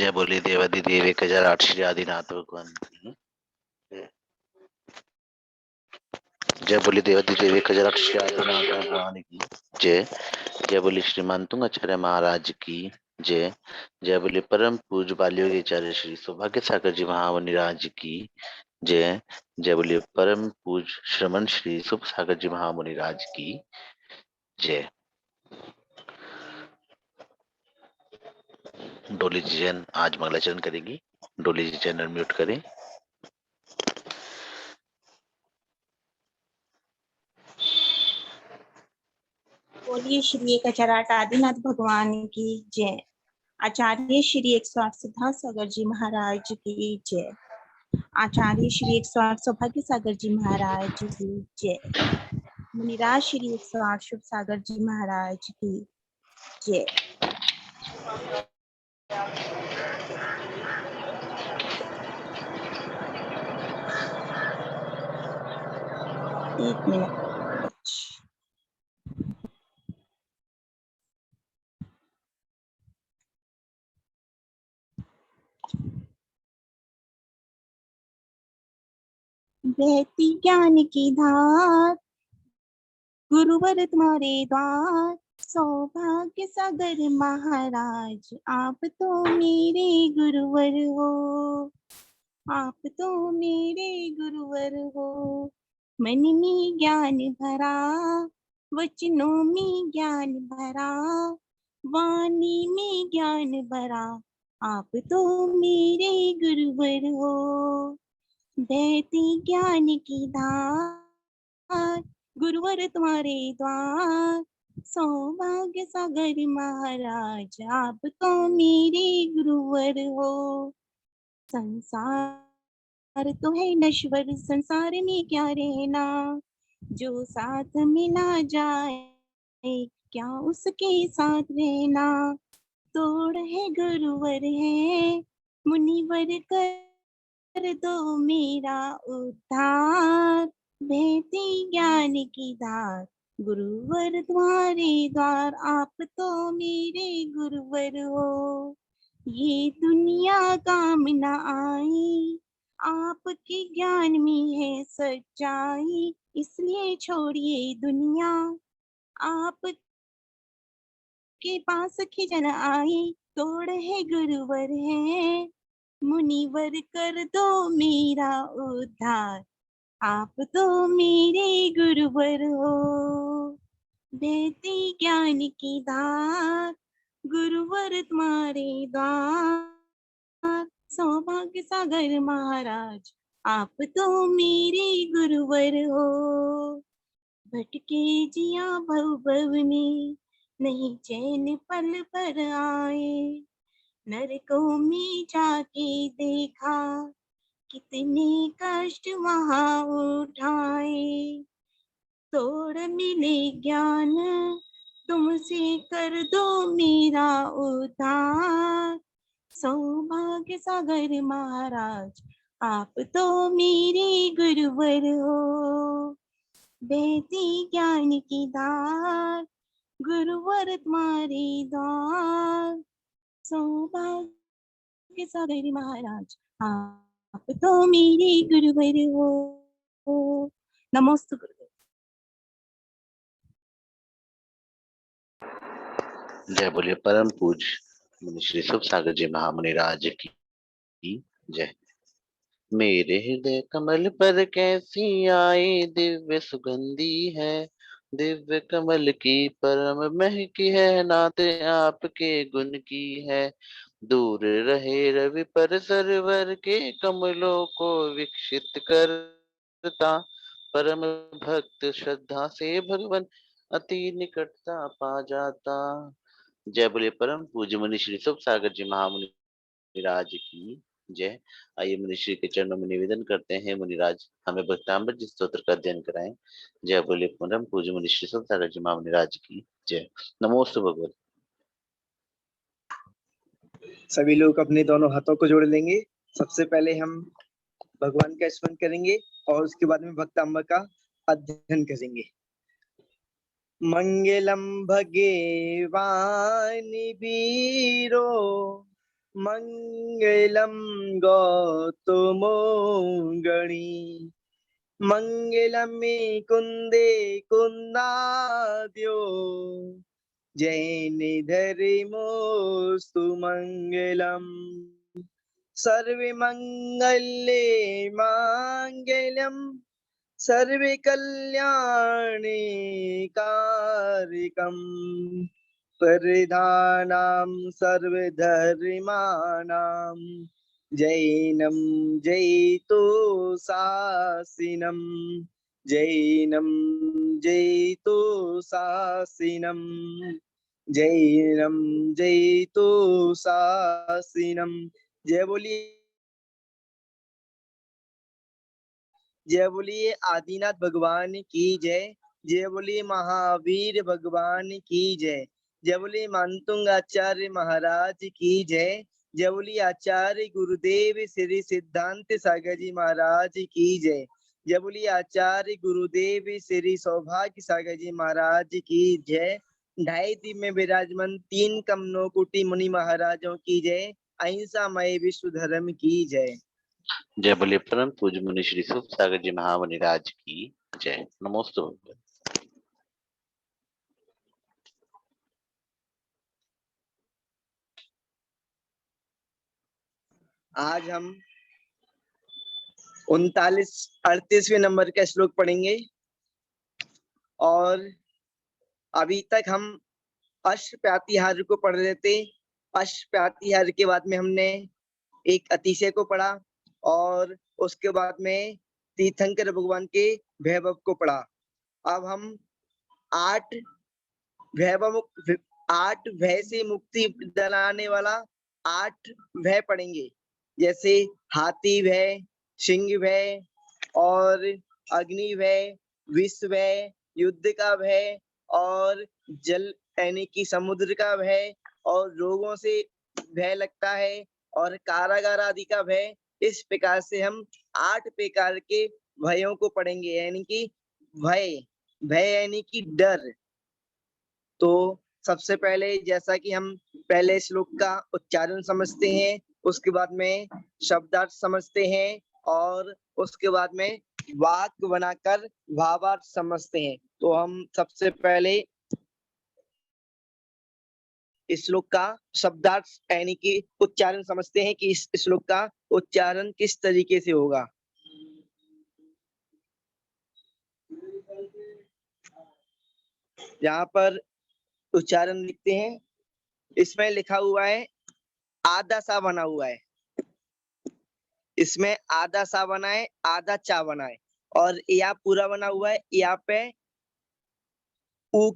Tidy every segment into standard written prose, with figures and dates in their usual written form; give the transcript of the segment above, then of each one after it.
जय बोली देवादि देव 1008 श्री आदिनाथ भगवान की। जय बोली देवादि देव 1008 श्री आदिनाथ भगवान की जय। जय बोली श्रीमान तुंगाचार्य महाराज की जय। जय बोली परम पूज्य बाल्योगिचार्य श्री सौभाग्य सागर जी महामुनिराज की जय। जय बोली परम पूज्य श्रमण श्री सुख सागर जी महामुनिराज की जय। डोली जी जैन आज मंगलाचरण करेंगी। डोली जी जैन अनम्यूट करें। बोलिए श्री 1008 आदिनाथ भगवान की जय। आचार्य श्री 108 सिद्धार्थ सागर जी महाराज की जय। आचार्य श्री 108 सौभाग्य सागर जी महाराज की जय। मुनिराज श्री 108 शुभ सागर जी महाराज की जय। एक मिनट। बहती ज्ञान की धार गुरुवर तुम्हारे द्वार सौभाग्य सागर महाराज आप तो मेरे गुरुवर हो। आप तो मेरे गुरुवर हो। मन में ज्ञान भरा वचनों में ज्ञान भरा वाणी में ज्ञान भरा आप तो मेरे गुरुवर हो। बहती ज्ञान की धार गुरुवर तुम्हारे द्वार सौभाग्य सागर महाराज आप तो मेरे गुरुवर हो। संसार तो है नश्वर संसार में क्या रहना जो साथ में ना जाए क्या उसके साथ रहना। तोड़ है गुरुवर है मुनिवर कर दो मेरा उद्धार। बहती ज्ञान की धार गुरुवर तुम्हारे द्वार आप तो मेरे गुरुवर हो। ये दुनिया काम न आई आपके ज्ञान में है सच्चाई इसलिए छोड़िए दुनिया आप के पास खिजन आई। तोड़ है गुरुवर है मुनिवर कर दो मेरा उद्धार आप तो मेरे गुरुवर हो। बहती ज्ञान की धार गुरुवर तुम्हारे द्वार सौभाग्य सागर महाराज आप तो मेरे गुरुवर हो। भटके जिया भव भव में नहीं चैन पल पर आए नरकों में जाके देखा कितने कष्ट वहाँ उठाए। तोड़ मिले ज्ञान तुमसे कर दो मेरा उद्धार सौभाग्य सागर महाराज आप तो मेरे गुरुवर हो। बहती ज्ञान की धार गुरुवर तुम्हारे द्वार सौभाग्य सागर महाराज आप तो मेरे गुरुवर हो। नमोस्तु गुरुदेव। जय बोलिए परम पूज्य मुनि श्री सुख सागर जी महामुनिराज की जय। मेरे हृदय कमल पर कैसी आई दिव्य सुगंधी है दिव्य कमल की परम महकी है नाते आपके गुण की है। दूर रहे रवि पर सरवर के कमलों को विकसित करता परम भक्त श्रद्धा से भगवन अति निकटता पा जाता। जय बोले परम पूज्य मुनि श्री सुख सागर जी महामुनि राज की जय। आइए मुनिश्री के चरणों में निवेदन करते हैं मुनिराज हमें भक्तामृत जी स्तोत्र का अध्ययन कराएं। जय बोले परम पूज्य मुनिश्री सुख सागर जी महामुनिराज की जय। नमोस्तु भगवत। सभी लोग अपने दोनों हाथों को जोड़ लेंगे। सबसे पहले हम भगवान का स्मरण करेंगे और उसके बाद में भक्ताम्ब का अध्ययन करेंगे। मंगलम भगवान वीरो मंगलम गौतमोंगणी मंगलम मे कुंदे कुंदाद्यो जैनिधरि मोस्तु मंगलम सर्वे मंगल्ये मांगल्यम सर्वे कल्याणे कारिकम परिधानां सर्वधर्माणां जैनं जयितो शासिनं जैनं जयितो शासिनं जैनं जयितो शासिनं। जय बोलिए आदिनाथ भगवान की जय। जय बोलिए महावीर भगवान की जय। जय बोलिए मानतुंग आचार्य महाराज की जय। जय बोलिए आचार्य गुरुदेव श्री सिद्धांत सागर जी महाराज की जय। जय बोलिए आचार्य गुरुदेव श्री सौभाग्य सागर जी महाराज की जय। ढाई दीप में विराजमान तीन कमनो कोटि मुनि महाराजों की जय। अहिंसा मय विश्व धर्म की जय। जय बोलिए परम पूज्य मुनि श्री सुख सागर जी महामुनि राज की जय। नमोस्तु भगवान। आज हम 38वें नंबर का श्लोक पढ़ेंगे और अभी तक हम अष्टप्रातिहार्य को पढ़ रहे थे। अष्टप्रातिहार्य के बाद में हमने एक अतिशय को पढ़ा और उसके बाद में तीर्थंकर भगवान के वैभव को पढ़ा। अब हम 8 भय से मुक्ति दिलाने वाला 8 भय पढ़ेंगे, जैसे हाथी भय, सिंह भय और अग्नि भय, विष भय, युद्ध का भय और जल यानी कि समुद्र का भय और रोगों से भय लगता है और कारागार आदि का भय। इस प्रकार से हम 8 प्रकार के भयों को पढ़ेंगे, यानी कि भय यानी कि डर। तो सबसे पहले जैसा कि हम पहले श्लोक का उच्चारण समझते हैं, उसके बाद में शब्दार्थ समझते हैं और उसके बाद में वाक्य बनाकर भावार्थ समझते हैं। तो हम सबसे पहले इस श्लोक का शब्दार्थ यानी कि उच्चारण समझते हैं कि इस श्लोक का उच्चारण किस तरीके से होगा। यहाँ पर उच्चारण लिखते हैं, इसमें लिखा हुआ है आधा सा बना हुआ है, इसमें आधा सा बना है, आधा चा बना है और या पूरा बना हुआ है। यहाँ पे ओ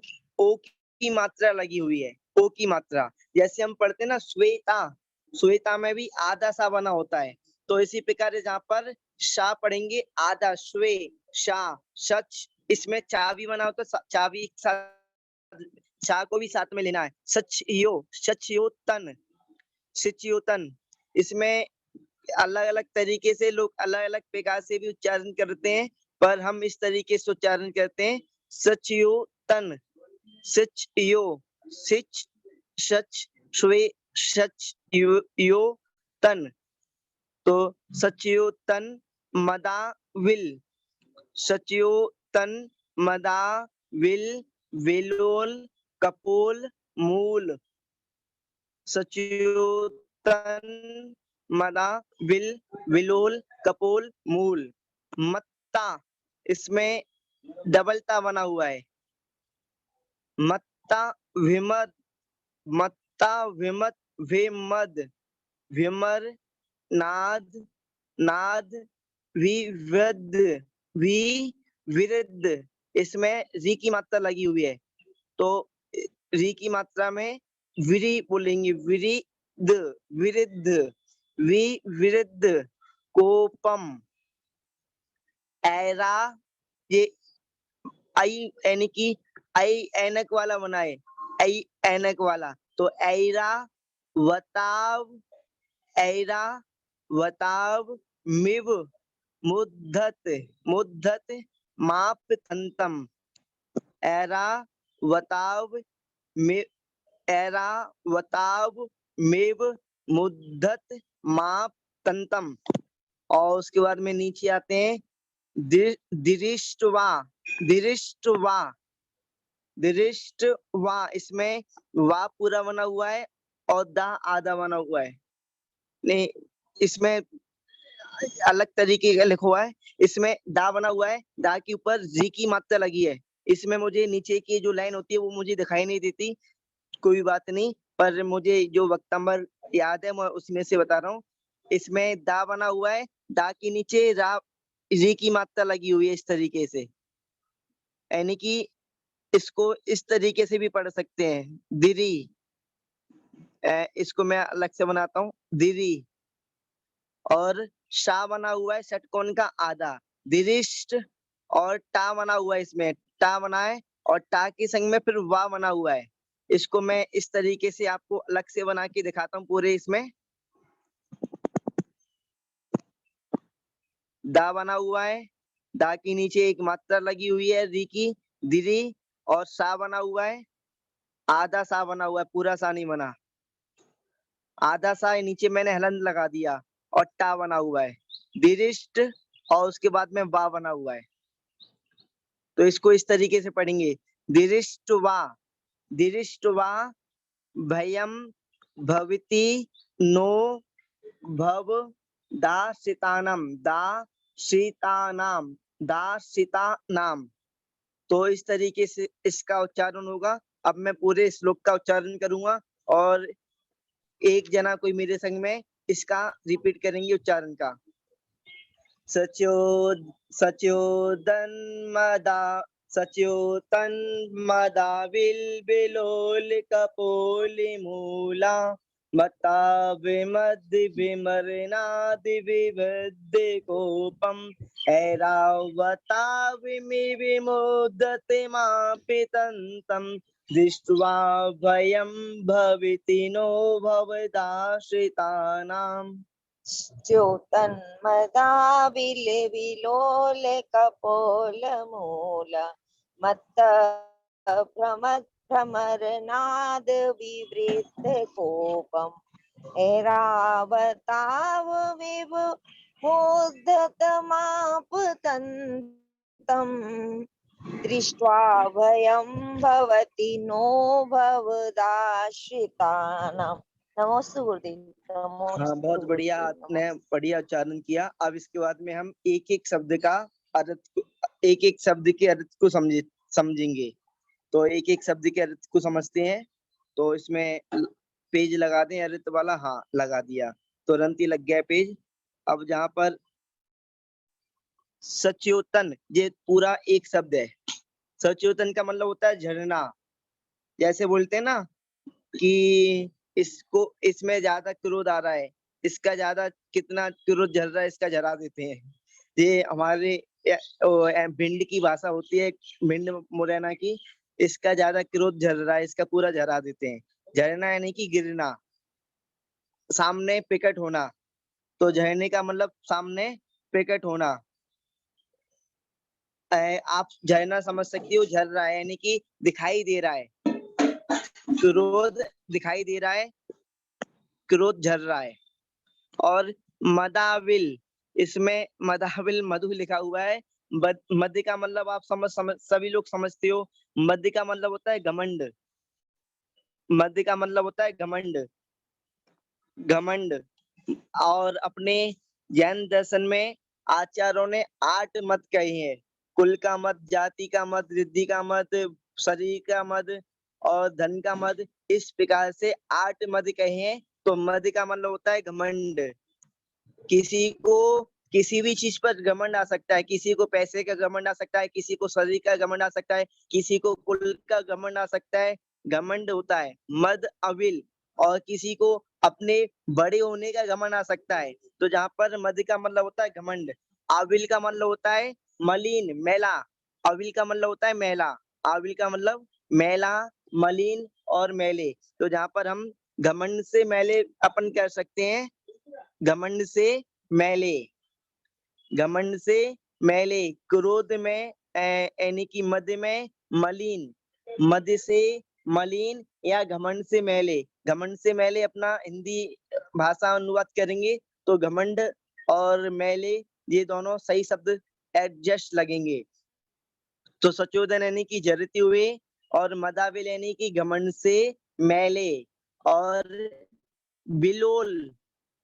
की मात्रा लगी हुई है, ओ की मात्रा। जैसे हम पढ़ते हैं ना श्वेता, श्वेता में भी आधा सा बना होता है। तो इसी प्रकार जहाँ पर शा पढ़ेंगे आधा श्वे शा सच, इसमें चा भी बना होता है, चा भी एक साथ, चा को भी साथ में लेना है। सचयोतन, सिचयोतन। इसमें अलग अलग तरीके से लोग अलग अलग प्रकार से भी उच्चारण करते हैं, पर हम इस तरीके से उच्चारण करते हैं सचयोतन, सचयो, सिच सच श्वे सच यो तन। तो सचयोतन मदा विल, सचयोतन मदा विल विलोल कपोल मूल, सचयोतन मदा विल विलोल कपोल मूल। मत्ता, इसमें डबलता बना हुआ है, मत्ता विमद, मत्ता विमत विमद, विमर नाद नाद विवद विरुद्ध। इसमें री की मात्रा लगी हुई है, तो री की मात्रा में विरी बोलेंगे, विरिद विरुद्ध विरुद्ध। कोपम, ऐरा, ये आई यानी कि आई ऐनक वाला बना है, आई ऐनक वाला। तो ऐरा वताव मिव मुद्धत मुद्धत माप तंतम। ऐरा वताव मिव, ऐरा वताव मिव मुद्धत माप तंतम। और उसके बाद में नीचे आते हैं दिरिष्टवा। दिरिष्टवा, दिरिष्टवा, इसमें वा पूरा बना हुआ है और दा आधा बना हुआ है। नहीं, इसमें अलग तरीके का लिखा हुआ है। इसमें दा बना हुआ है, दा के ऊपर जी की मात्रा लगी है। इसमें मुझे नीचे की जो लाइन होती है वो मुझे दिखाई नहीं देती, कोई बात नहीं, पर मुझे जो वक्तंबर याद है मैं उसमें से बता रहा हूँ। इसमें दा बना हुआ है, दा के नीचे रा जी की मात्रा लगी हुई है इस तरीके से, यानी कि इसको इस तरीके से भी पढ़ सकते हैं, दिरी। इसको मैं अलग से बनाता हूँ, दिरी। और शा बना हुआ है षटकोण का आधा, दिरिष्ट। और टा बना हुआ है, इसमें टा बना है और टा के संग में फिर वा बना हुआ है। इसको मैं इस तरीके से आपको अलग से बना के दिखाता हूँ पूरे इसमें। दा बना हुआ है, दा के नीचे एक मात्रा लगी हुई है री की, दिरी। और सा बना हुआ है, आधा सा बना हुआ है, पूरा सा नहीं बना, आधा सा है, नीचे मैंने हलंत लगा दिया। और टा बना हुआ है, दिरिष्ट। और उसके बाद में वा बना हुआ है। तो इसको इस तरीके से पढ़ेंगे, दिरिष्टवा, दिरिष्टवा भयम भवति नो भव दाशितानम, दाशितानाम, दाशितानाम। तो इस तरीके से इसका उच्चारण होगा। अब मैं पूरे श्लोक का उच्चारण करूंगा और एक जना कोई मेरे संग में इसका रिपीट करेंगे उच्चारण का। सच्योदन्मदा, सच्योतन्मदा विलोलिकपोलिमूला मता विमर्नादि विवृद्धि कोपम ऐरावता विमुदते मापितंतम दृष्ट्वा भयं भविति नो भवदाश्रितानाम्। च्योतन्मदा विलोले कपोल मूल मत्त भ्रमरनाद विवृद्ध कोपम ऐरावताव विमुदतमापतन्तं दृष्ट्वा भयं भवति नो भवदाश्रितानाम्। नमोस्तु गुरुदेव। हाँ, बहुत बढ़िया, आपने बढ़िया उच्चारण किया। अब इसके बाद में हम एक एक शब्द का अर्थ, एक एक शब्द के अर्थ को समझेंगे। तो एक एक शब्द के अर्थ को समझते हैं। तो इसमें पेज लगा दें अर्थ वाला। हाँ, लगा दिया, तुरंत ही लग गया पेज। अब जहाँ पर सच्योतन, ये पूरा एक शब्द है। सच्योतन का मतलब होता है झरना। जैसे बोलते हैं ना कि इसको, इसमें ज्यादा क्रोध आ रहा है, इसका ज्यादा कितना क्रोध झर रहा है, इसका झरा देते हैं। ये हमारे भिंड की भाषा होती है, भिंड मुरैना की। इसका ज्यादा क्रोध झर रहा है, इसका पूरा झरा देते हैं। झरना यानी कि गिरना, सामने प्रकट होना। तो झरने का मतलब सामने प्रकट होना। आप झरना समझ सकते हो, झर रहा है यानी कि दिखाई दे रहा है, क्रोध दिखाई दे रहा है, क्रोध झर रहा है। और मदाविल, इसमें मदाविल मधु लिखा हुआ है। मध्य का मतलब आप समझ सभी लोग समझते हो। मध्य का मतलब होता है घमंड। मध्य का मतलब होता है घमंड, घमंड। और अपने जैन दर्शन में आचार्यों ने 8 मत कहे हैं। कुल का मत, जाति का मत, रिद्धि का मत, शरीर का मत और धन का मत। इस प्रकार से 8 मत कहे हैं। तो मद का मतलब होता है घमंड। किसी को किसी भी चीज पर घमंड आ सकता है, किसी को पैसे का घमंड आ सकता है, किसी को शरीर का घमंड आ सकता है, किसी को कुल का घमंड आ सकता है। घमंड होता है मद अविल। और किसी को अपने बड़े होने का घमंड आ सकता है। तो जहाँ पर मद का मतलब होता है घमंड, अविल का मतलब होता है मलिन, मैला। अविल का मतलब होता है मैला, अविल का मतलब मैला, मलिन और मैले। तो जहाँ पर हम घमंड से मैले अपन कर सकते हैं, घमंड से मैले, घमंड से मैले। क्रोध में यानी कि मध्य में मलिन, मध्य से मलिन या घमंड से मैले। घमंड से मैले अपना हिंदी भाषा अनुवाद करेंगे तो घमंड और मैले ये दोनों सही शब्द एडजस्ट लगेंगे। तो सचोदन यानी कि जरते हुए और मदाविल यानी कि घमंड से मैले। और बिलोल,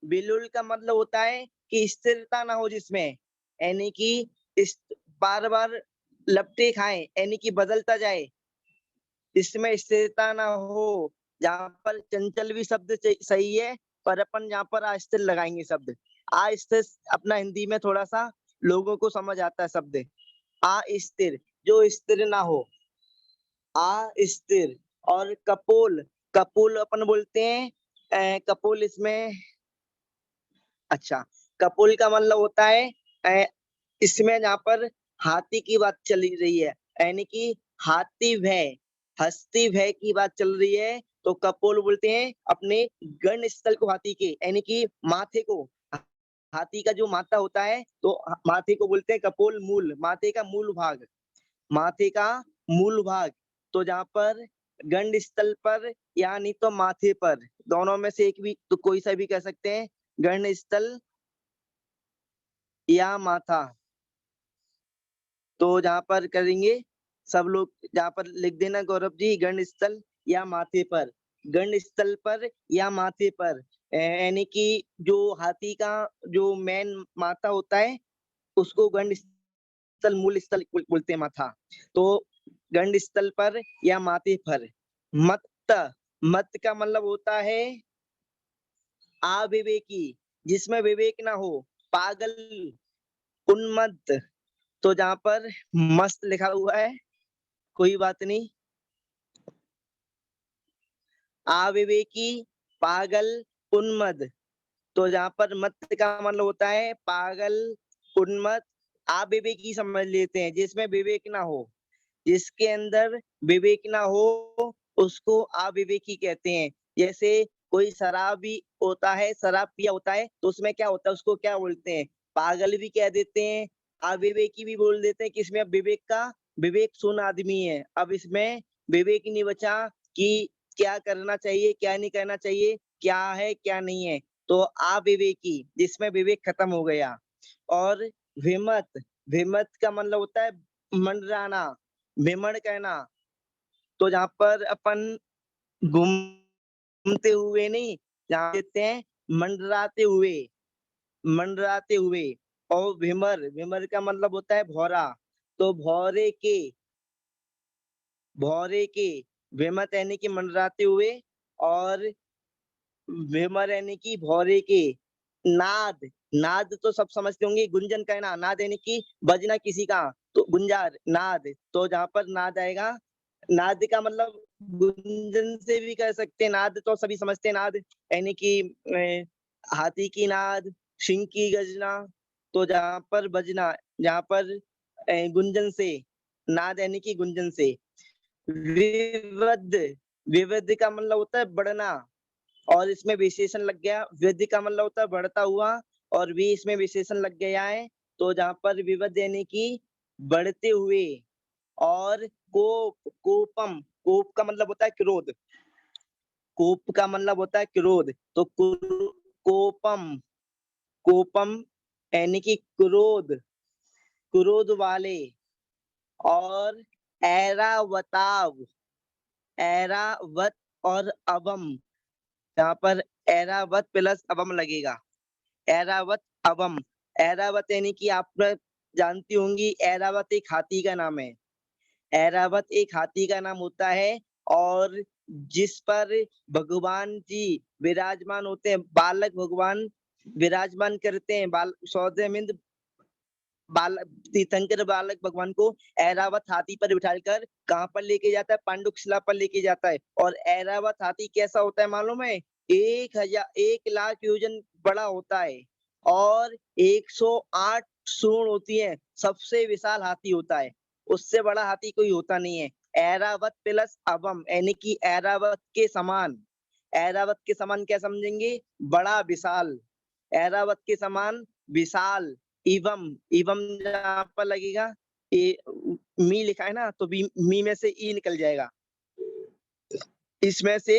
बिलोल का मतलब होता है कि स्थिरता ना हो जिसमें, यानी कि इस बार बार लपटे खाए यानी कि बदलता जाए, इसमें स्थिरता ना हो। जहाँ पर चंचल भी शब्द सही है, पर अपन यहाँ पर अस्थिर लगाएंगे शब्द। अस्थिर अपना हिंदी में थोड़ा सा लोगों को समझ आता है शब्द। अस्थिर जो स्थिर ना हो, अस्थिर। और कपोल, कपोल अपन बोलते हैं कपोल इसमें, अच्छा, कपोल का मतलब होता है इसमें जहाँ पर हाथी की बात चली रही है, यानी कि हाथी भय, हस्ती भय की बात चल रही है, तो कपोल बोलते हैं अपने गण स्थल को, हाथी के यानी कि माथे को। हाथी का जो माथा होता है तो माथे को बोलते हैं कपोल, मूल, माथे का मूल भाग, माथे का मूल भाग। तो जहाँ पर गंड स्थल पर या नहीं तो माथे पर, दोनों में से एक भी, तो कोई सा भी कह सकते हैं, गंड स्थल या माथा। तो जहाँ पर करेंगे सब लोग, जहाँ पर लिख देना गौरव जी, गंड स्थल या माथे पर, गंड स्थल पर या माथे पर, यानी कि जो हाथी का जो मेन माथा होता है उसको गंड स्थल, मूल स्थल बोलते हैं माथा। तो गंड स्थल पर या माथे पर। मत, मत का मतलब होता है अविवेकी, जिसमें विवेक ना हो, पागल, उन्मत्त। तो जहाँ पर मस्त लिखा हुआ है कोई बात नहीं, अविवेकी, पागल, उन्मत्त। तो जहाँ पर मत का मतलब होता है पागल, उन्मत्त, अविवेकी समझ लेते हैं, जिसमें विवेक ना हो, जिसके अंदर विवेक ना हो उसको अविवेकी कहते हैं। जैसे कोई शराबी होता है, शराब पिया होता है, तो उसमें क्या होता है, उसको क्या बोलते हैं, पागल भी कह देते हैं, अविवेकी भी बोल देते हैं। किसमें अब विवेक का, विवेक शून्य आदमी है, अब इसमें विवेक नहीं बचा कि क्या करना चाहिए क्या नहीं करना चाहिए, क्या है क्या नहीं है, तो अविवेकी, जिसमें विवेक खत्म हो गया। और विमत, विमत का मतलब होता है मंडराना, विमण कहना। तो जहाँ पर अपन घूमते हुए नहीं, जहाँ देते हैं मंडराते हुए, मंडराते हुए। और विमर, विमर का मतलब होता है भौरा, तो भौरे के, भौरे के, विमत यानी कि मंडराते हुए, और विमर यानी कि भौरे के। नाद, नाद तो सब समझते होंगे, गुंजन कहना, नाद यानी कि बजना किसी का, तो गुंजार, नाद। तो जहाँ पर नाद आएगा, नाद का मतलब गुंजन से भी कह सकते हैं, नाद तो सभी समझते हैं, नाद यानी कि हाथी की नाद, सिंह की गर्जना। तो जहाँ पर बजना, जहाँ पर गुंजन से, नाद यानी कि गुंजन से। विवध, विविध का मतलब होता है बढ़ना, और इसमें विशेषण लग गया, वृद्धि का मतलब होता है बढ़ता हुआ, और भी इसमें विशेषण लग गया है। तो जहाँ पर विविध यानी कि बढ़ते हुए। और कोप, कोपम, कोप का मतलब होता है क्रोध, कोप का मतलब होता है क्रोध, तो कोपम, कोपम यानी कि क्रोध, क्रोध वाले। और ऐरावताव, ऐरावत और अवम, यहाँ पर ऐरावत प्लस अवम लगेगा, ऐरावत अवम। ऐरावत यानी कि आप जानती होंगी, ऐरावत एक हाथी का नाम है, ऐरावत एक हाथी का नाम होता है, और जिस पर भगवान जी विराजमान होते हैं, बालक भगवान विराजमान करते हैं, सौदेमिंद बाल तीर्थंकर बालक भगवान को ऐरावत हाथी पर बिठाकर कहाँ पर लेके जाता है, पांडुशिला पर लेके जाता है। और ऐरावत हाथी कैसा होता है मालूम है, 1,00,000 योजन बड़ा होता है, और 108 सूंड होती है, सबसे विशाल हाथी होता है, उससे बड़ा हाथी कोई होता नहीं है। ऐरावत प्लस अवम यानी कि ऐरावत के समान, ऐरावत के समान क्या समझेंगे, बड़ा विशाल, ऐरावत के समान विशाल। इवम, इवम जहाँ पर लगेगा, मी लिखा है ना, तो मी में से ई निकल जाएगा, इसमें से,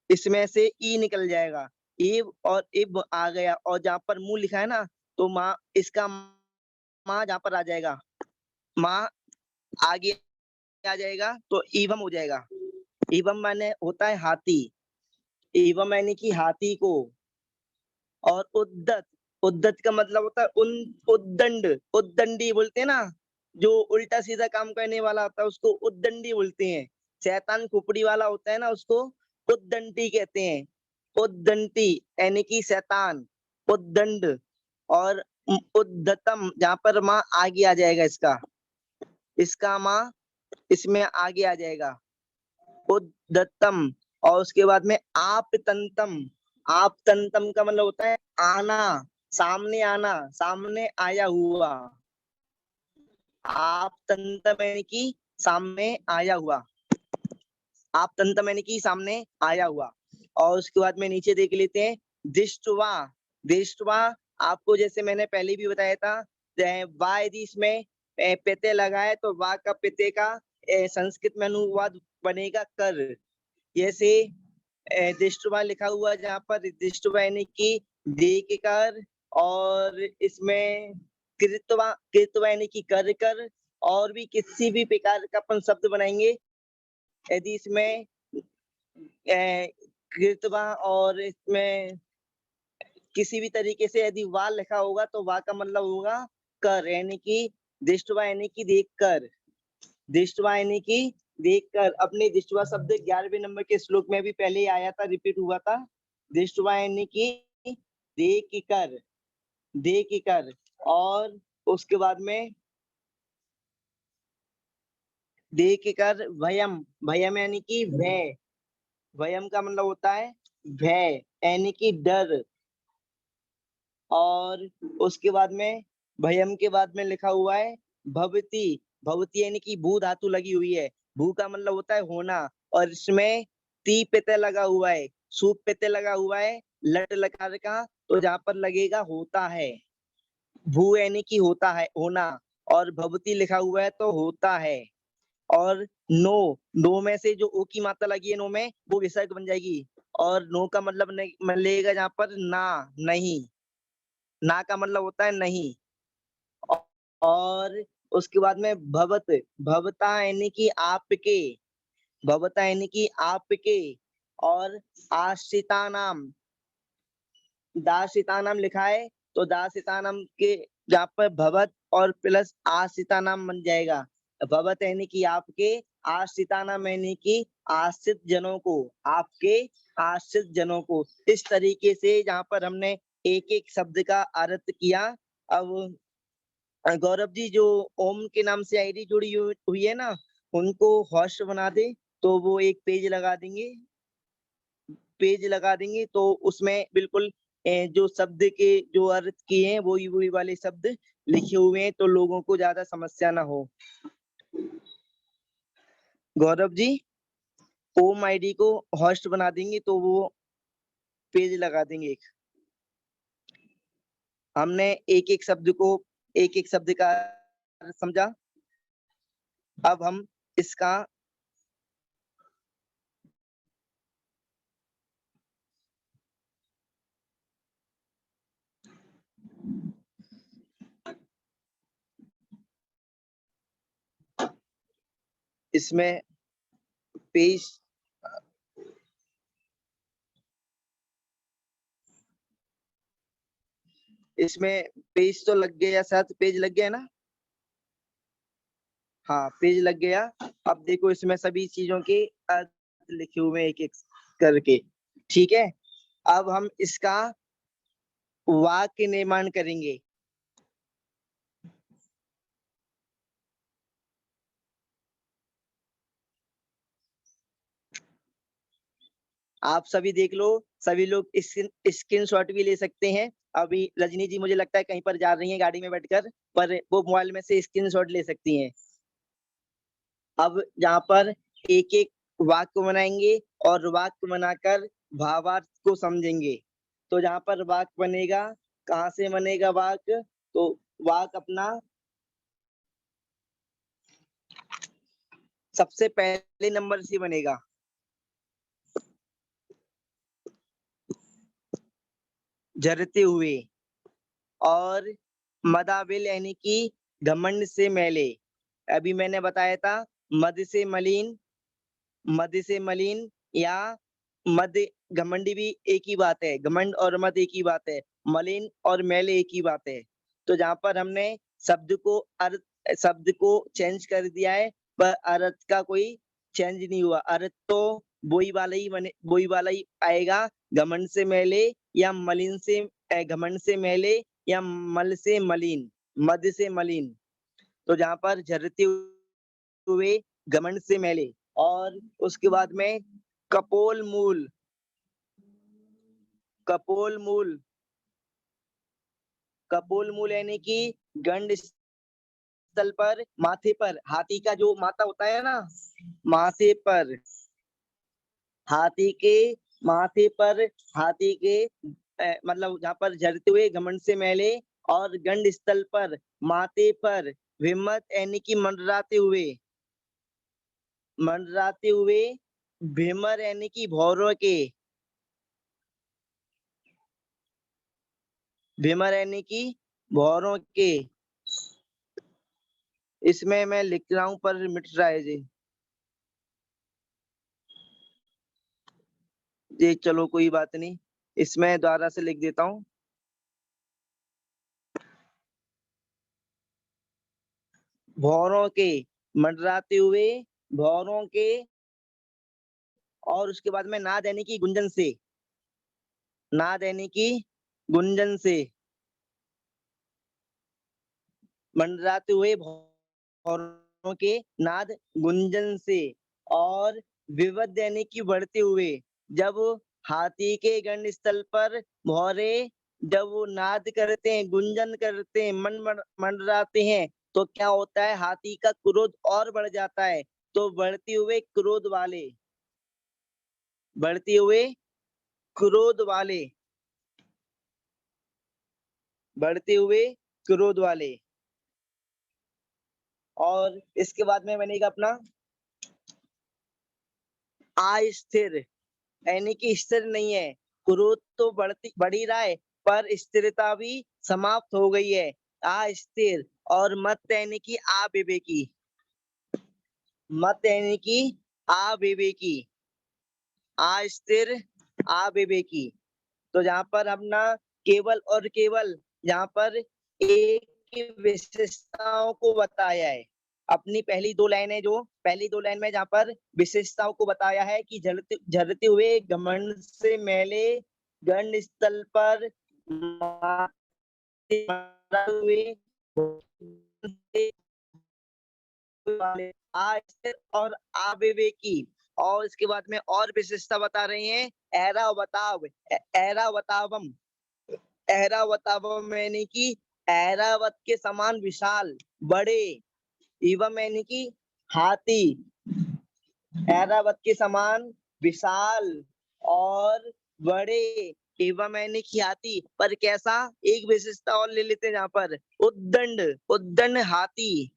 इसमें से ई निकल जाएगा, एव और इब आ गया, और जहाँ पर मुंह लिखा है ना, तो माँ, इसका माँ जहाँ पर आ जाएगा, माँ आगे आ जाएगा तो एवम हो जाएगा। एवम माने होता है हाथी, एवम यानी कि हाथी को। और उद्दत, उद्दत का मतलब होता है उद्दंड, उद्दंडी बोलते हैं ना, जो उल्टा सीधा काम करने वाला होता है उसको उद्दंडी बोलते हैं। शैतान खोपड़ी वाला होता है ना, उसको उद्दंडी कहते हैं। उद्दंडी यानी कि शैतान, उद्दंड। और उद्धतम, जहाँ पर माँ आगे आ जाएगा, इसका माँ इसमें आगे आ जाएगा, उद्धतम। और उसके बाद में आप तंतम, आप तंतम का मतलब होता है आना, सामने आना, सामने आया हुआ। आप तंतम यानी कि सामने आया हुआ, आप तंतम यानी कि सामने आया हुआ। और उसके बाद में नीचे देख लेते हैं दृष्टवा। दृष्टवा आपको जैसे मैंने पहले भी बताया था, वा यदि इसमें प्रत्यय लगाए तो वा का प्रत्यय का संस्कृत में अनुवाद बनेगा कर। जैसे दृष्टवा लिखा हुआ है, जहाँ पर दृष्टवा यानी कि देख कर, और इसमें कृतवा, कृतवा यानी कि कर कर। और भी किसी भी प्रकार का अपन शब्द बनाएंगे, यदि इसमें कृतवा और इसमें किसी भी तरीके से यदि वा लिखा होगा तो वा का मतलब होगा कर, यानी कि दृष्टवा यानी कि देख कर, दृष्टवा यानी कि देखकर। अपने दृष्टवा शब्द 11वें नंबर के श्लोक में भी पहले ही आया था, रिपीट हुआ था। दृष्टवा यानी कि देख कर, देख कर। और उसके बाद में देख कर भयम, भयम यानी कि भय, भयम का मतलब होता है भय यानी कि डर। और उसके बाद में भयम के बाद में लिखा हुआ है भवती, भवती यानी कि भू धातु लगी हुई है। भू का मतलब होता है होना, और इसमें ती प्रत्यय लगा हुआ है, सूप प्रत्यय लगा हुआ है लट लकार का, तो जहाँ पर लगेगा होता है। भू यानी कि होता है, होना। और भवती लिखा हुआ है तो होता है। और नो, नो में से जो ओ की मात्रा लगी है नो में, वो विसर्ग बन जाएगी। और नो का मतलब मिलेगा जहाँ पर ना, नहीं, ना का मतलब होता है नहीं। और उसके बाद में भवत, भवता यानी कि आपके, भवता यानी कि आपके। और आश्रिता नाम, दासिता नाम लिखा है तो दासिता नाम के जहाँ पर भवत और प्लस आश्रिता नाम बन जाएगा। भवत यानी कि आपके, आश्रिता नाम यानी कि आश्रित जनों को, आपके आश्रित जनों को। इस तरीके से जहाँ पर हमने एक एक शब्द का अर्थ किया। अब गौरव जी, जो ओम के नाम से आईडी जुड़ी हुई है ना, उनको होस्ट बना दे, तो वो एक पेज लगा देंगे, पेज लगा देंगे तो उसमें बिल्कुल जो शब्द के जो अर्थ किए हैं वही वाले शब्द लिखे हुए हैं, तो लोगों को ज्यादा समस्या ना हो। गौरव जी, ओम आईडी को होस्ट बना देंगे तो वो पेज लगा देंगे एक। हमने एक एक शब्द को, एक एक शब्द का अर्थ समझा। अब हम इसका इसमें पेज, इसमें पेज तो लग गया, साथ पेज लग गया ना। हाँ, पेज लग गया। अब देखो इसमें सभी चीजों के अर्थ लिखे हुए हैं एक एक करके, ठीक है। अब हम इसका वाक्य निर्माण करेंगे। आप सभी देख लो, सभी लोग स्क्रीनशॉट भी ले सकते हैं। अभी रजनी जी मुझे लगता है कहीं पर जा रही हैं गाड़ी में बैठकर, पर वो मोबाइल में से स्क्रीनशॉट ले सकती हैं। अब यहाँ पर एक एक वाक्य बनाएंगे और वाक्य बनाकर भावार्थ को समझेंगे। तो जहाँ पर वाक्य बनेगा, कहाँ से बनेगा वाक्य, तो वाक्य अपना सबसे पहले नंबर से बनेगा। झरते हुए, और मदाबिल यानी कि घमंड से मैले। अभी मैंने बताया था मद से मलिन या मद, घमंडी भी एक ही बात है, घमंड और मद एक ही बात है, मलिन और मैले एक ही बात है। तो जहाँ पर हमने शब्द को चेंज कर दिया है, पर अर्थ का कोई चेंज नहीं हुआ। अर्थ तो वही वाला ही आएगा, घमंड से मैले या मलिन से घमंड से मैले या मल से मलिन, मद से मलिन। तो जहाँ पर झरते हुए, घमंड से मैले, और उसके बाद में कपोल मूल, कपोल मूल, कपोल मूल यानी कि गंड स्थल पर, माथे पर, हाथी का जो माथा होता है ना, माथे पर, हाथी के माथे पर, हाथी के मतलब जहाँ पर झरते हुए, घमंड से मैले, और गंड स्थल पर, माथे पर, विमत यानी कि मंडराते हुए, भीमर यानी कि भौरों के, भीमर यानी कि भौरों के। इसमें मैं लिख रहा हूं पर मिट रहा है जी, चलो कोई बात नहीं, इसमें दोबारा से लिख देता हूँ। भौरों के, मंडराते हुए, भौरों के, और उसके बाद में नाद यानी कि गुंजन से, नाद यानी कि गुंजन से, मंडराते हुए भौरों के, नाद गुंजन से, और विवद यानी कि बढ़ते हुए। जब हाथी के गंड स्थल पर भौरे जब वो नाद करते हैं, गुंजन करते हैं, मंडराते हैं, तो क्या होता है, हाथी का क्रोध और बढ़ जाता है। तो बढ़ते हुए क्रोध वाले, बढ़ते हुए क्रोध वाले, बढ़ते हुए क्रोध वाले। और इसके बाद में मैंने कहा अपना अस्थिर, यानी कि स्थिर नहीं है। क्रोध तो बढ़ ही रहा है, पर स्थिरता भी समाप्त हो गई है, अस्थिर। और मत यानी कि अविवेकी, मत यानी कि अविवेकी, अस्थिर, अविवेकी। तो जहाँ पर अपना केवल और केवल, जहाँ पर एक की विशेषताओं को बताया है। अपनी पहली दो लाइनें, जो पहली दो लाइन में जहाँ पर विशेषताओं को बताया है कि झरते हुए, घमंड से मैले, गंड स्थल पर, हुए, अस्थिर और अविवेकी। और इसके बाद में और विशेषता बता रहे हैं, ऐरावतावम, ऐरावतावम यानी कि ऐरावत के समान विशाल, बड़े, एवं यानी कि हाथी, ऐरावत के समान विशाल और बड़े, एवं यानी कि हाथी। पर कैसा, एक विशेषता और ले लेते हैं जहाँ पर, उद्दंड, उद्दंड हाथी।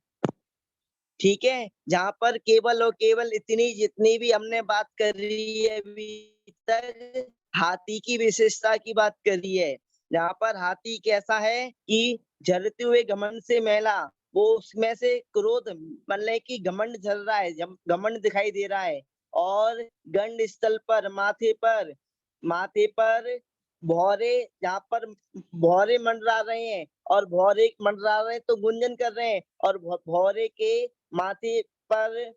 ठीक है, जहाँ पर केवल और केवल इतनी जितनी भी हमने बात करी है अभी तक, हाथी की विशेषता की बात करी है। जहाँ पर हाथी कैसा है कि झरते हुए, घमंड से मैला, वो उसमें से क्रोध, मतलब कि घमंड झल रहा है, घमंड दिखाई दे रहा है। और गंड स्थल पर, माथे पर, माथे पर भौरे, जहाँ पर भौरे मंडरा रहे हैं, और भौरे मंडरा रहे हैं तो गुंजन कर रहे हैं, और भौरे के माथे पर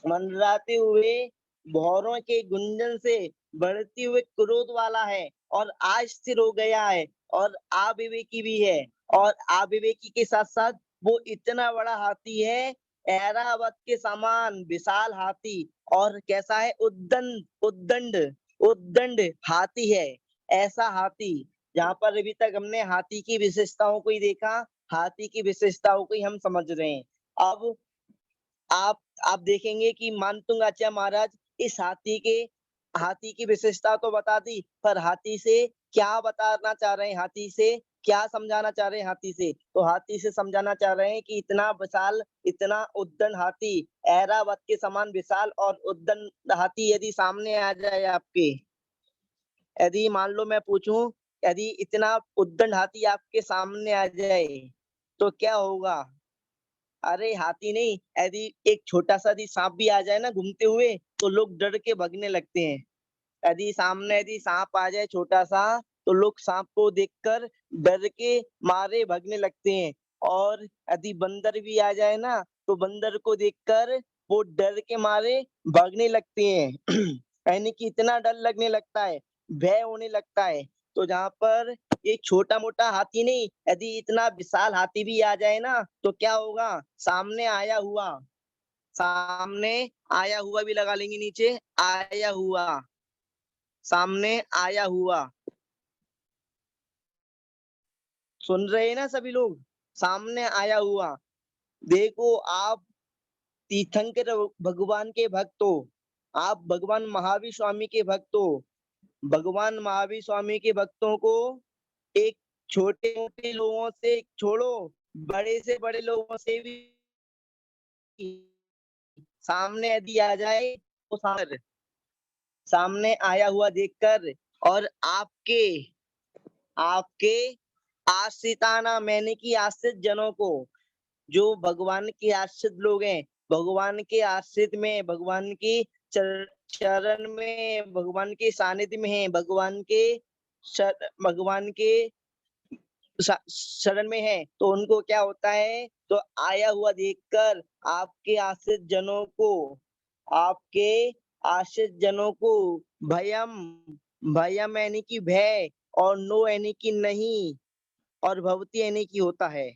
मंडराते हुए, भौरों के गुंजन से बढ़ती हुए क्रोध वाला है, और आज स्थिर हो गया है, और अविवेकी भी है। और अविवेकी के साथ साथ वो इतना बड़ा हाथी है, ऐरावत के समान विशाल हाथी। और कैसा है, उद्दंड, उद्दंड, उद्दंड हाथी है, ऐसा हाथी। जहाँ पर अभी तक हमने हाथी की विशेषताओं को ही देखा, हाथी की विशेषताओं को ही हम समझ रहे हैं। अब आप आप देखेंगे कि मानतुंग आचार्य महाराज इस हाथी की विशेषता तो बता दी, पर हाथी से क्या बताना चाह रहे हैं, हाथी से क्या समझाना चाह रहे हैं, हाथी से तो हाथी से समझाना चाह रहे हैं कि इतना विशाल, इतना उद्दंड हाथी, ऐरावत के समान विशाल और उद्दंड हाथी यदि सामने आ जाए आपके, यदि मान लो मैं पूछूं यदि इतना उद्दंड हाथी आपके सामने आ जाए तो क्या होगा? अरे हाथी नहीं, यदि एक छोटा सा यदि सांप भी आ जाए ना घूमते हुए तो लोग डर के भगने लगते हैं। यदि सांप आ जाए छोटा सा तो लोग सांप को देखकर डर के मारे भगने लगते हैं। और यदि बंदर भी आ जाए ना तो बंदर को देखकर वो डर के मारे भागने लगते हैं। यानी कि इतना डर लगने लगता है, भय होने लगता है। तो जहाँ पर एक छोटा मोटा हाथी नहीं, यदि इतना विशाल हाथी भी आ जाए ना तो क्या होगा? सामने आया हुआ भी लगा लेंगे नीचे, आया हुआ, सामने आया हुआ। सुन रहे हैं ना सभी लोग? सामने आया हुआ। देखो आप तीर्थंकर भगवान के भक्त हो, आप भगवान महावीर स्वामी के भक्त हो। भगवान महावीर स्वामी के भक्तों को एक छोटे मोटे लोगों से छोड़ो, बड़े से बड़े लोगों से भी सामने यदि आ जाए तो सामने आया हुआ देखकर और आपके आपके आश्रिताना मैंने की आश्रित जनों को, जो भगवान के आश्रित लोग हैं, भगवान के आश्रित में, भगवान की चरण में, भगवान के सानिध्य में है, भगवान के शरण में है, तो उनको क्या होता है? तो आया हुआ देखकर आपके आश्रित जनों को भयम, भयम यानी कि भय, और नो यानी कि नहीं, और भवती यानी कि होता है।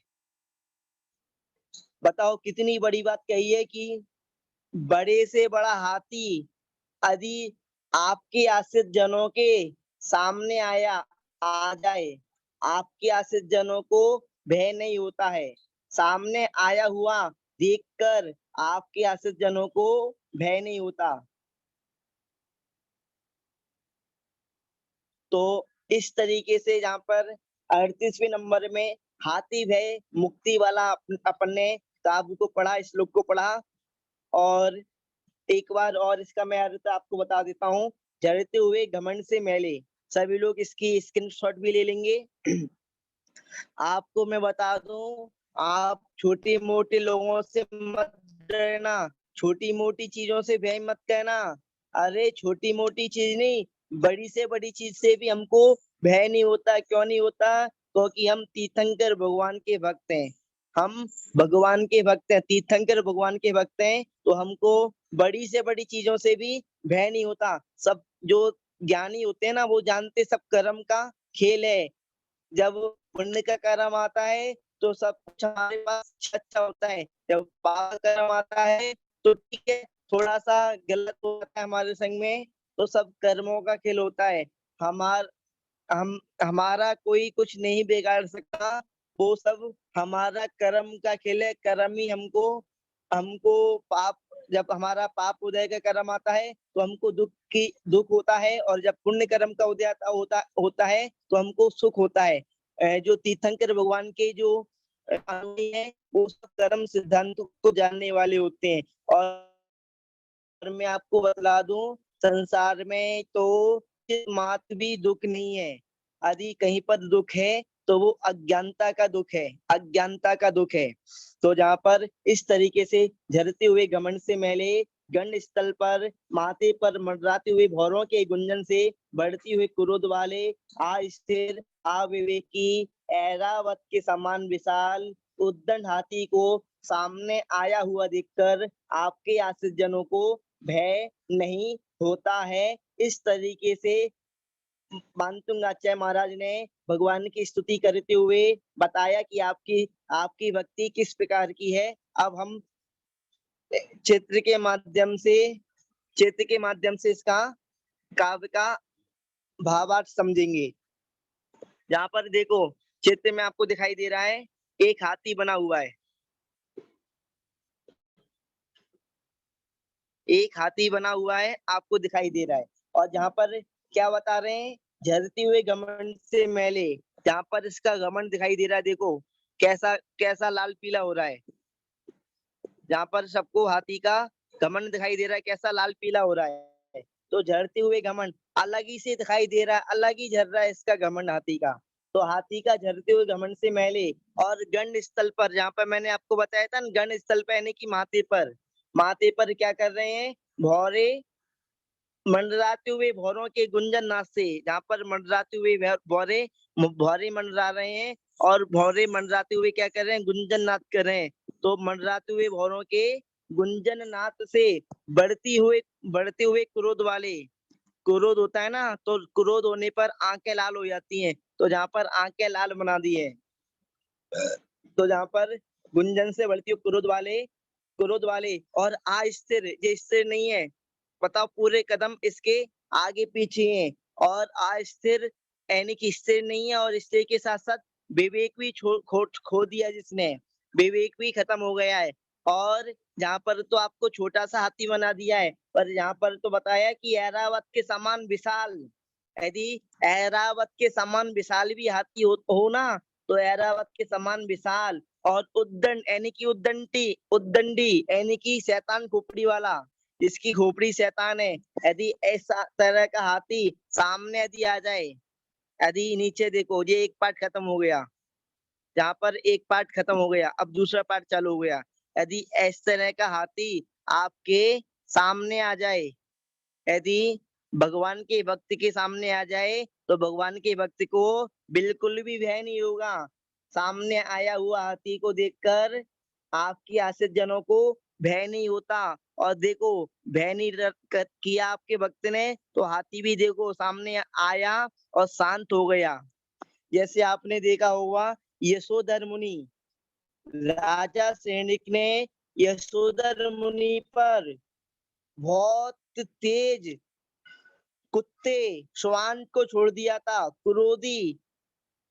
बताओ कितनी बड़ी बात कही है कि बड़े से बड़ा हाथी यदि आपके आश्रित जनों के सामने आ जाए, आपके आश्रित जनों को भय नहीं होता है। सामने आया हुआ देखकर आपके आश्रित जनों को भय नहीं होता। तो इस तरीके से यहाँ पर 38वें नंबर में हाथी भय मुक्ति वाला अपन ने काव्य को पढ़ा, श्लोक को पढ़ा। और एक बार और इसका मैं अर्थ आपको बता देता हूँ। जड़ते हुए घमंड से मैले, सभी लोग इसकी स्क्रीनशॉट भी ले लेंगे। आपको मैं बता दूं, आप छोटे मोटे लोगों से मत डरना, छोटी मोटी चीजों से भय मत करना। अरे छोटी मोटी चीज नहीं, बड़ी से बड़ी चीज से भी हमको भय नहीं होता। क्यों नहीं होता? क्योंकि हम तीर्थंकर भगवान के भक्त हैं। हम भगवान के भक्त हैं, तीर्थंकर भगवान के भक्त हैं, तो हमको बड़ी से बड़ी चीजों से भी भय नहीं होता। सब जो ज्ञानी होते हैं ना, वो जानते सब कर्म का खेल है। जब पुण्य का कर्म आता है तो सब कुछ हमारे पास अच्छा होता है, जब पाप का कर्म आता है तो ठीक है, थोड़ा सा गलत होता है हमारे संग में, तो सब कर्मों का खेल होता है। हमार हम हमारा कोई कुछ नहीं बिगाड़ सकता, वो सब हमारा कर्म का खेल है। कर्म ही हमको हमको पाप जब हमारा पाप उदय का कर्म आता है तो हमको दुख होता है, और जब पुण्य कर्म का उदय होता है तो हमको सुख होता है। जो तीर्थंकर भगवान के जो अनुयायी हैं, वो सब कर्म सिद्धांत को जानने वाले होते हैं। और मैं आपको बता दूं, संसार में तो मात्र भी दुख नहीं है। यदि कहीं पर दुख है तो वो अज्ञानता का दुख है, अज्ञानता का दुख है। तो जहाँ पर इस तरीके से झरते हुए घमंड से मैले, गंड स्थल पर माथे पर मंडराते हुए भौरों के गुंजन से बढ़ती हुई क्रोध वाले, अस्थिर अविवेकी ऐरावत के समान विशाल उद्दंड हाथी को सामने आया हुआ देखकर आपके आश्रित जनों को भय नहीं होता है। इस तरीके से मानतुंग आचार्य महाराज ने भगवान की स्तुति करते हुए बताया कि आपकी आपकी भक्ति किस प्रकार की है। अब हम चित्र के माध्यम से इसका काव्य का भावार्थ समझेंगे। यहाँ पर देखो, चित्र में आपको दिखाई दे रहा है एक हाथी बना हुआ है, एक हाथी बना हुआ है आपको दिखाई दे रहा है। और जहाँ पर क्या बता रहे हैं? झरते हुए घमंड से मैले, जहाँ पर इसका घमंड दिखाई दे रहा है, देखो कैसा कैसा लाल पीला हो रहा है। जहाँ पर सबको हाथी का घमंड दिखाई दे रहा है, कैसा लाल पीला हो रहा है। तो झड़ते हुए घमंड अलग ही से दिखाई दे रहा है, अलग ही झर रहा है इसका घमंड हाथी का। तो हाथी का झरते हुए घमंड से मैले और गंड स्थल पर, जहाँ पर मैंने आपको बताया था ना, गंड स्थल पर यानी कि माथे पर क्या कर रहे हैं, भौरे मंडराते हुए भौरों के गुंजन नाद से, जहाँ पर मंडराते हुए भौरे भौरे मंडरा रहे हैं और भौरे मंडराते हुए क्या कर रहे हैं, गुंजन नाद कर रहे हैं। तो मंडराते हुए भौरों के गुंजन नाद से बढ़ते हुए क्रोध वाले, क्रोध होता है ना, तो क्रोध होने पर आंखें लाल हो जाती हैं, तो जहाँ पर आंखें लाल बना दी है, तो जहाँ पर गुंजन से बढ़ती हुई क्रोध वाले और अस्थिर, ये स्थिर नहीं है, बताओ पूरे कदम इसके आगे पीछे हैं, और अस्थिर यानी कि स्थिर नहीं है, और स्थिर के साथ साथ विवेक भी खो दिया जिसने, विवेक भी खत्म हो गया है। और जहाँ पर तो आपको छोटा सा हाथी बना दिया है, पर यहाँ पर तो बताया कि ऐरावत के समान विशाल, यदि ऐरावत के समान विशाल भी हाथी हो ना, तो ऐरावत के समान विशाल और उद्दंड यानी कि उद्दंडी यानी कि शैतान खोपड़ी वाला, जिसकी खोपड़ी शैतान है, यदि ऐसा तरह का हाथी सामने यदि आ जाए, यदि नीचे देखो, ये एक पार्ट खत्म हो गया, जहाँ पर एक पार्ट खत्म हो गया, अब दूसरा पार्ट चालू हो गया। यदि इस तरह का हाथी आपके सामने आ जाए, यदि भगवान के भक्त के सामने आ जाए, तो भगवान के भक्त को बिल्कुल भी भय नहीं होगा। सामने आया हुआ हाथी को देखकर आपके आश्रित जनों को भय नहीं होता। और देखो, भय नहीं किया आपके भक्त ने, तो हाथी भी देखो सामने आया और शांत हो गया। जैसे आपने देखा होगा, यशोधर मुनि, राजा सैनिक ने यशोधर मुनि पर बहुत तेज कुत्ते श्वान को छोड़ दिया था, क्रोधी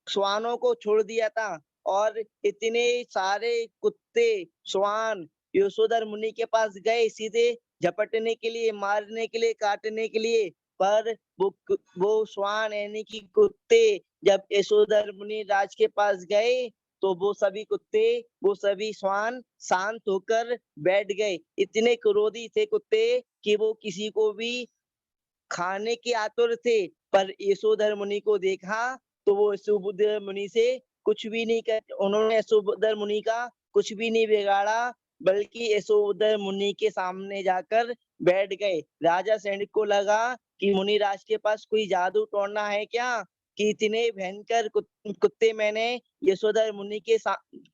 श्वानों को छोड़ दिया था, और इतने सारे कुत्ते श्वान यशोधर मुनि के पास गए सीधे झपटने के लिए, मारने के लिए, काटने के लिए, पर वो श्वान यानी कि कुत्ते जब यशोधर मुनि राज के पास गए, तो वो सभी कुत्ते, वो सभी श्वान शांत होकर बैठ गए। इतने क्रोधी थे कुत्ते कि वो किसी को भी खाने के आतुर थे, पर यशोधर मुनि को देखा तो वो यशोधर मुनि से कुछ भी नहीं कर, उन्होंने यशोधर मुनि का कुछ भी नहीं बिगाड़ा, बल्कि यशोधर मुनि के सामने जाकर बैठ गए। राजा सैनिक को लगा कि मुनिराज के पास कोई जादू टोना है क्या, कि इतने भयंकर कुत्ते मैंने यशोधर मुनि के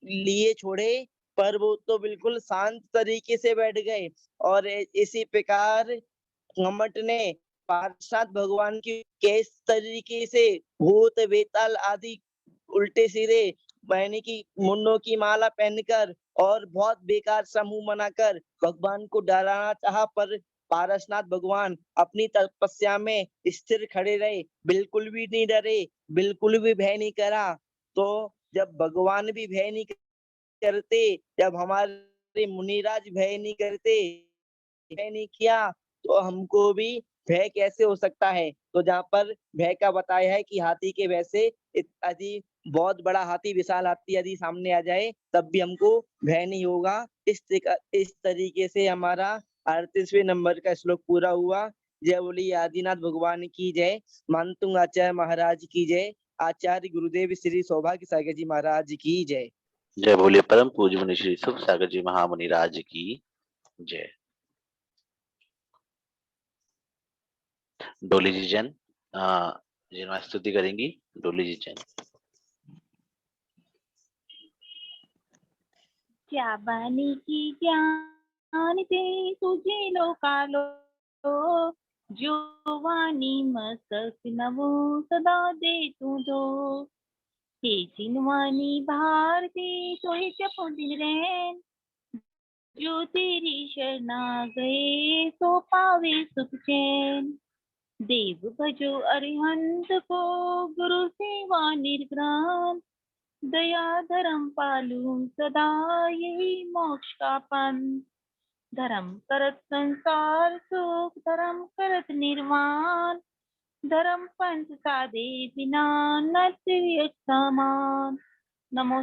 लिए छोड़े, पर वो तो बिल्कुल शांत तरीके से बैठ गए। और इसी प्रकार घमंड ने पार्षद भगवान की किस तरीके से भूत बेताल आदि उल्टे सीधे यानी कि मुंडों की माला पहनकर और बहुत बेकार समूह बनाकर भगवान को डराना चाहा, पर पारसनाथ भगवान अपनी तपस्या में स्थिर खड़े रहे, बिल्कुल भी नहीं डरे, बिल्कुल भी भय नहीं करा। तो जब भगवान भी भय नहीं करते, जब हमारे मुनिराज भय नहीं करते, भय नहीं किया, तो हमको भी भय कैसे हो सकता है। तो जहाँ पर भय का बताया है कि हाथी के भय से यदि बहुत बड़ा हाथी, विशाल हाथी यदि सामने आ जाए, तब भी हमको भय नहीं होगा। इस तरीके से हमारा 38वें नंबर का श्लोक पूरा हुआ। जय बोली आदिनाथ भगवान की जय, मानतुंग आचार्य महाराज की जय, आचार्य गुरुदेव श्री सौभाग्य सागर जी महाराज की जय। जय बोलिए परम पूज्य मुनि श्री सुख सागर जी महामुनि राज की जय। डोली जी जैन जिन्होंने स्तुति करेंगी, डोली जी जैन। क्या बानी की ज्ञान दे तुझे लोकालो, जो वाणी मस्तक नवो सदा दे तू दो, हे जिनवानी भारती सोई जपो दिन रैन, जो तेरी शरणा गए सो पावे सुख चैन, देव भजो अरिहंत को गुरु सेवा निर्ग्राम, दया धर्म पालू सदा यही मोक्ष का पंथ, धर्म करत संसार सुख धर्म करत निर्वाण, धर्म पंथ साधे बिना नरसिंह समान। नमो